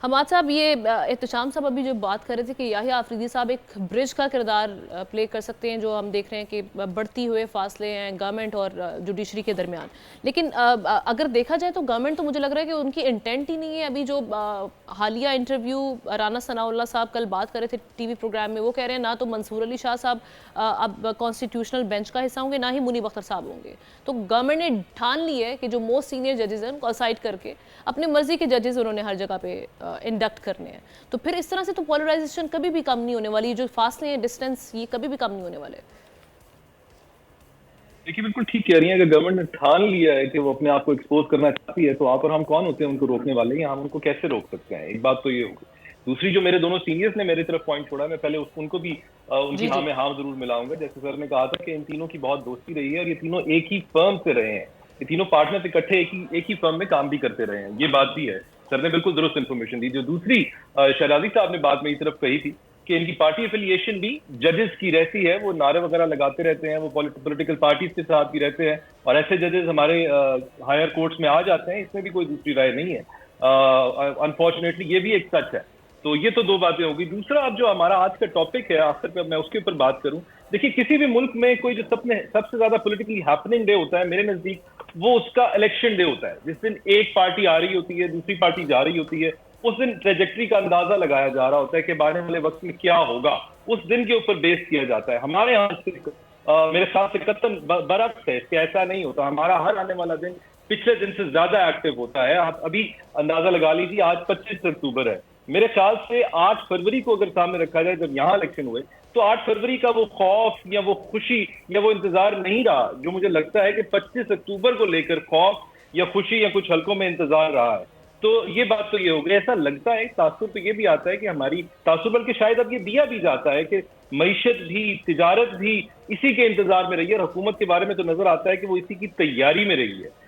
हमाद साहब, ये एहतशाम साहब अभी जो बात कर रहे थे कि याहिया आफरीदी साहब एक ब्रिज का किरदार प्ले कर सकते हैं, जो हम देख रहे हैं कि बढ़ती हुए फासले हैं गवर्नमेंट और जुडिशरी के दरमियान। लेकिन अगर देखा जाए तो गवर्नमेंट तो मुझे लग रहा है कि उनकी इंटेंट ही नहीं है। अभी जो हालिया इंटरव्यू राना सनाउल्लाह साहब कल बात कर रहे थे टीवी प्रोग्राम में, वो कह रहे हैं ना तो मंसूर अली शाह साहब अब कॉन्स्टिट्यूशनल बेंच का हिस्सा होंगे, ना ही मुनीब अख्तर साहब होंगे। तो गवर्नमेंट ने ठान ली है कि जो मोस्ट सीनियर जजेस हैं उनको असाइड करके अपनी मर्जी के जजेस उन्होंने हर जगह पे इंडक्ट करने हैं। तो फिर इस तरह से तो पोलराइजेशन कभी भी कम नहीं होने वाली, जो फासले हैं, डिस्टेंस, ये कभी भी कम नहीं होने वाले। देखिए, बिल्कुल ठीक कह रही हैं। अगर गवर्नमेंट ने ठान लिया है कि वो अपने आप को एक्सपोज करना चाहती है, तो आप और हम कौन होते हैं उनको रोकने वाले, या हम उनको कैसे रोक सकते हैं? एक बात तो ये होगी। दूसरी, जो मेरे दोनों सीनियर्स ने मेरी तरफ पॉइंट छोड़ा, मैं पहले उनको भी उनकी हाँ में हाँ जरूर मिलाऊंगा। जैसे सर ने कहा था कि इन तीनों की बहुत दोस्ती रही है और ये तीनों एक ही फर्म से रहे हैं, ये तीनों पार्टनर्स इकट्ठे एक ही फर्म में काम भी करते रहे हैं, ये बात भी है। सर ने बिल्कुल दुरुस्त इन्फॉर्मेशन दी। जो दूसरी शहजादी साहब ने बात मेरी तरफ कही थी कि इनकी पार्टी एफिलिएशन भी जजेस की रहती है, वो नारे वगैरह लगाते रहते हैं, वो पॉलिटिकल पार्टीज के साथ भी रहते हैं, और ऐसे जजेस हमारे हायर कोर्ट्स में आ जाते हैं, इसमें भी कोई दूसरी राय नहीं है। अनफॉर्चुनेटली ये भी एक सच है। तो ये तो दो बातें होगी। दूसरा, अब जो हमारा आज का टॉपिक है, आखिर पे मैं उसके ऊपर बात करूं। देखिए, किसी भी मुल्क में कोई जो सबसे ज्यादा पॉलिटिकली हैपनिंग डे होता है मेरे नजदीक, वो उसका इलेक्शन डे होता है, जिस दिन एक पार्टी आ रही होती है, दूसरी पार्टी जा रही होती है। उस दिन ट्रेजेक्ट्री का अंदाजा लगाया जा रहा होता है कि आने वाले वक्त में क्या होगा, उस दिन के ऊपर बेस किया जाता है। हमारे यहाँ मेरे साथ से कतन बरक्स है, इसके ऐसा नहीं होता। हमारा हर आने वाला दिन पिछले दिन से ज्यादा एक्टिव होता है। आप अभी अंदाजा लगा लीजिए, आज 25 अक्टूबर है। मेरे ख्याल से 8 फरवरी को अगर सामने रखा जाए, जब यहाँ इलेक्शन हुए, तो 8 फरवरी का वो खौफ या वो खुशी या वो इंतजार नहीं रहा, जो मुझे लगता है कि 25 अक्टूबर को लेकर खौफ या खुशी या कुछ हलकों में इंतजार रहा है। तो ये बात तो ये हो गई। ऐसा लगता है, तासुर तो ये भी आता है कि हमारी तासुर, बल्कि शायद अब ये दिया भी जाता है कि मईशत भी, तिजारत भी इसी के इंतजार में रही है, और हुकूमत के बारे में तो नजर आता है कि वो इसी की तैयारी में रही है।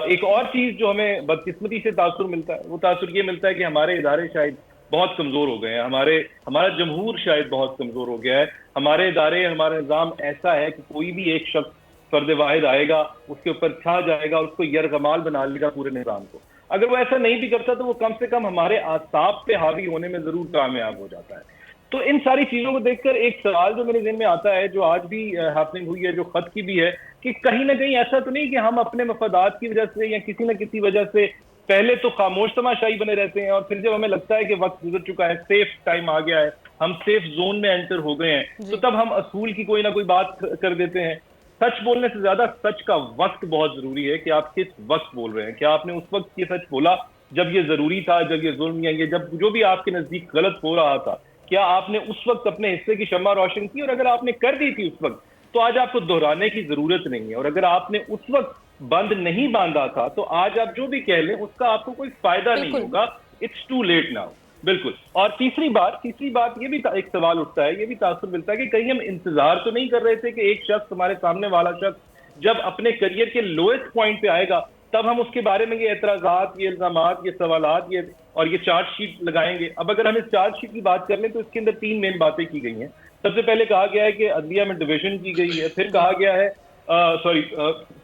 एक और चीज जो हमें बदकिस्मती से तासुर मिलता है, वो तासुर ये मिलता है कि हमारे इदारे शायद बहुत कमजोर हो गए हैं, हमारा जमहूर शायद बहुत कमजोर हो गया है। हमारे इदारे, हमारा निज़ाम ऐसा है कि कोई भी एक शख्स फर्द वाहिद आएगा, उसके ऊपर छा जाएगा और उसको यरगमाल बना लेगा पूरे निज़ाम को। अगर वो ऐसा नहीं भी करता तो वो कम से कम हमारे आसाब पे हावी होने में जरूर कामयाब हो जाता है। तो इन सारी चीजों को देखकर एक सवाल जो मेरे ज़हन में आता है, जो आज भी हैपनिंग हुई है, जो खत की भी है, कि कहीं ना कहीं ऐसा तो नहीं कि हम अपने मफादात की वजह से या किसी न किसी वजह से पहले तो खामोश तमाशाई बने रहते हैं, और फिर जब हमें लगता है कि वक्त गुजर चुका है, सेफ टाइम आ गया है, हम सेफ जोन में एंटर हो गए हैं, तो तब हम असूल की कोई ना कोई बात कर देते हैं। सच बोलने से ज्यादा सच का वक्त बहुत जरूरी है कि आप किस वक्त बोल रहे हैं। क्या आपने उस वक्त ये सच बोला जब ये जरूरी था, जब ये जुल्म या ये जब जो भी आपके नजदीक गलत हो रहा था, क्या आपने उस वक्त अपने हिस्से की शम्मा रोशन की? और अगर आपने कर दी थी उस वक्त, तो आज आपको दोहराने की जरूरत नहीं है। और अगर आपने उस वक्त बंद नहीं बांधा था, तो आज आप जो भी कह लें उसका आपको कोई फायदा नहीं होगा। It's too late now. बिल्कुल। और तीसरी बात ये भी एक सवाल उठता है, ये भी तासुर मिलता है कि कहीं हम इंतजार तो नहीं कर रहे थे कि एक शख्स, हमारे सामने वाला शख्स, जब अपने करियर के लोएस्ट पॉइंट पे आएगा, तब हम उसके बारे में ये एतराजात, ये इल्जामात, ये सवालात, ये और ये चार्जशीट लगाएंगे। अब अगर हम इस चार्जशीट की बात कर लें तो इसके अंदर 3 मेन बातें की गई हैं। सबसे पहले कहा गया है कि अदलिया में डिवीजन की गई है, फिर कहा गया है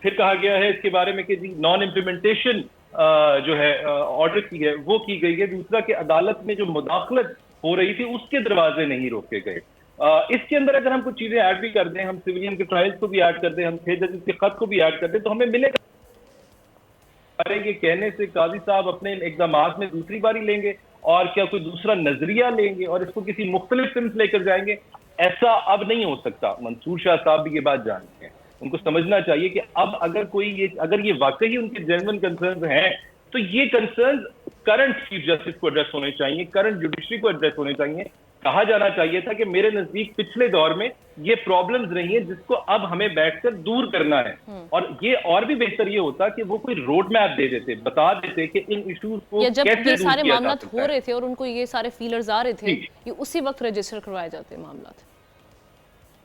फिर कहा गया है इसके बारे में कि नॉन इम्प्लीमेंटेशन जो है ऑर्डर की है वो की गई है। दूसरा कि अदालत में जो मुदाखलत हो रही थी उसके दरवाजे नहीं रोके गए। इसके अंदर अगर हम कुछ चीजें ऐड भी कर दें, हम सिविलियन के ट्रायल्स को भी ऐड कर दें, हम 6 जजेस के खत को भी ऐड कर दें, तो हमें मिलेगा के कहने से काजी साहब अपने इक़दामात में दूसरी बारी लेंगे और क्या कोई दूसरा नजरिया लेंगे और इसको किसी मुख्तलिफ सिम्त लेकर जाएंगे। ऐसा अब नहीं हो सकता। मंसूर शाह साहब भी ये बात जानते हैं, उनको समझना चाहिए कि अब अगर ये वाकई उनके जेन्युइन कंसर्न्स हैं, तो ये कंसर्न्स करंट चीफ जस्टिस को एड्रेस होने चाहिए, करंट जुडिशरी को एड्रेस होने चाहिए। कहा जाना चाहिए था कि मेरे नजदीक पिछले दौर में ये प्रॉब्लम्स रही हैं जिसको अब हमें बैठकर दूर करना है। और ये और भी बेहतर ये होता कि वो कोई रोड मैप दे देते, बता देते कि इन इश्यूज को या जब कैसे ये सारे दूर किया मामला जा सकता हो रहे थे और उनको ये सारे फीलर्स आ रहे थे, जी। ये उसी वक्त रजिस्टर करवाए जाते मामला।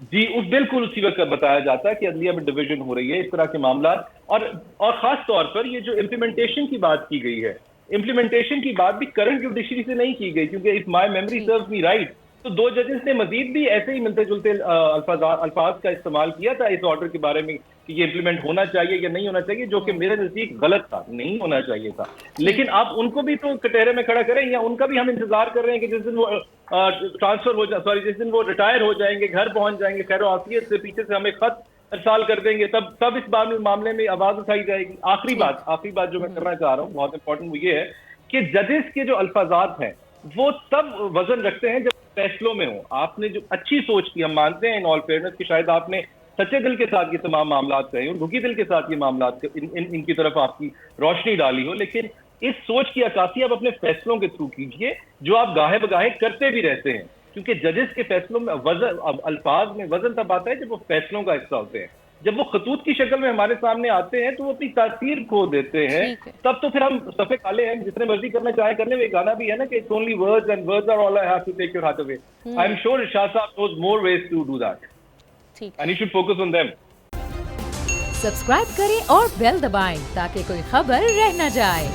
जी, बिल्कुल उसी वक्त बताया जाता है कि अदलिया में डिवीजन हो रही है, इस तरह के मामला। और खास तौर पर ये जो इम्प्लीमेंटेशन की बात की गई है, इम्प्लीमेंटेशन की बात भी करंट जुडिशरी से नहीं की गई, क्योंकि if my memory serves me right, तो 2 जजेस ने मजीद भी ऐसे ही मिलते जुलते अल्फाज का इस्तेमाल किया था इस ऑर्डर के बारे में کہ یہ امپلیمنٹ ہونا چاہیے یا نہیں ہونا چاہیے, جو کہ میرے نزدیک غلط تھا, نہیں ہونا چاہیے تھا. لیکن آپ ان کو بھی تو کٹہرے میں کھڑا کریں, یا ان کا بھی ہم انتظار کر رہے ہیں کہ جس دن وہ ٹرانسفر ہو جائے, جس دن وہ ریٹائر ہو جائیں گے, گھر پہنچ جائیں گے خیر و عافیت سے, پیچھے سے ہمیں خط ارسال کر دیں گے, تب اس معاملے میں آواز اٹھائی جائے گی. آخری بات جو میں کرنا چاہ رہا ہوں, بہت امپورٹنٹ, وہ یہ ہے کہ ججز کے جو الفاظات ہیں وہ تب وزن رکھتے ہیں جب فیصلوں میں ہوں. آپ نے جو اچھی سوچ کی, ہم مانتے ہیں ان آل فیئرنس کہ شاید آپ نے سچے دل کے ساتھ یہ تمام معاملات کہے اور بھوکی دل کے ساتھ یہ معاملات ان کی طرف آپ کی روشنی ڈالی ہو, لیکن اس سوچ کی عکاسی آپ اپنے فیصلوں کے تھرو کیجئے, جو آپ گاہے بگاہے کرتے بھی رہتے ہیں, کیونکہ ججز کے فیصلوں میں وزن, الفاظ میں وزن تب آتا ہے جب وہ فیصلوں کا حصہ ہوتے ہیں. جب وہ خطوط کی شکل میں ہمارے سامنے آتے ہیں تو وہ اپنی تاثیر کھو دیتے ہیں, تب تو پھر ہم صفحے کالے ہیں, جتنے مرضی کرنا چاہے کرنے میں. گانا بھی ہے نا کہ it's only words and words are all I have to take your heart away. I'm sure Irshad Saab knows more ways to do that. And you should focus on them. Subscribe کریں اور بیل دبائیں تاکہ کوئی خبر رہ نہ جائے.